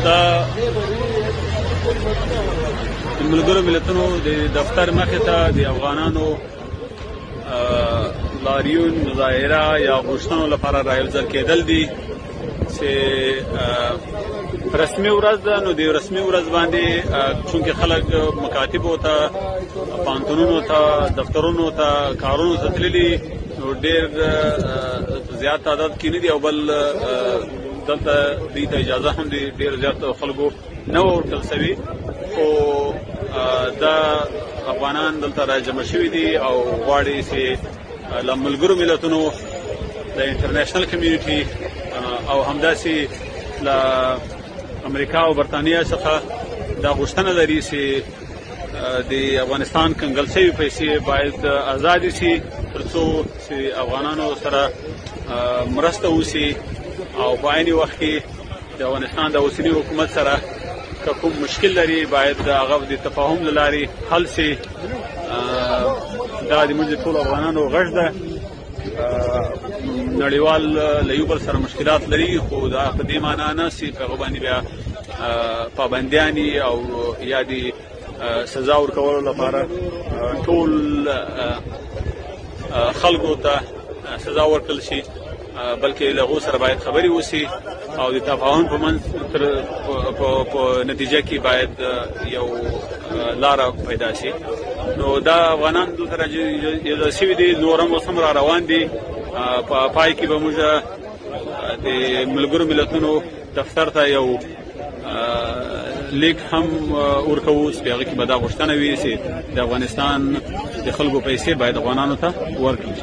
د ملګرو ملتونو د دفتر مخې ته د افغانانو لاریون مظاهره یا غوښتنو لپاره رايوځل کېدل دي چې رسمي ورځ ده. نو د رسمي ورځ باندې چونکې خلک مکاتبو ته، پوهنتونونو ته، دفترونو ته، کارونو ته تللي، نو ډېر زیات تعداد کې نه دي، او بل دلته دوی ته اجازه هم د ډېر زیات خلکو نه وه ورکړل سوي. خو دا افغانان دلته راجمع شوي دي او غواړي چې له ملګرو ملتونو، د انټرنیشنل کمیونټي او همداسې له امریکا او برطانیه څخه دا غوښتنه لري چې د افغانستان کنګل شوي پیسې باید ازادې شي، تر څو چې افغانانو سره مرسته وشي او په عین وخت کې د افغانستان د اوسني حکومت سره که کوم مشکل لري باید هغه د تفاهم له لارې حل شي. دا د موږ ټولو افغانانو غږ ده. نړیوال له یو بل سره مشکلات لري، خو دا په دې معنا نه چې په هغه باندې بیا پابندیانې او یا د سزا ورکولو لپاره ټول خلکو ته سزا ورکړل شي، بلکې له هغو سره باید خبرې وشي او د تفاهم په منځ په نتیجه کې باید یو لاره پیدا شي. نو دا افغانان دلته راجمع شوي دي، نور هم اوس هم را روان دي. په پای کې به موږ د ملګرو ملتونو دفتر ته یو لیک هم ورکوو چې په هغه کې به دا غوښتنه وي چې د افغانستان د خلکو پیسې باید افغانانو ته ورکړي.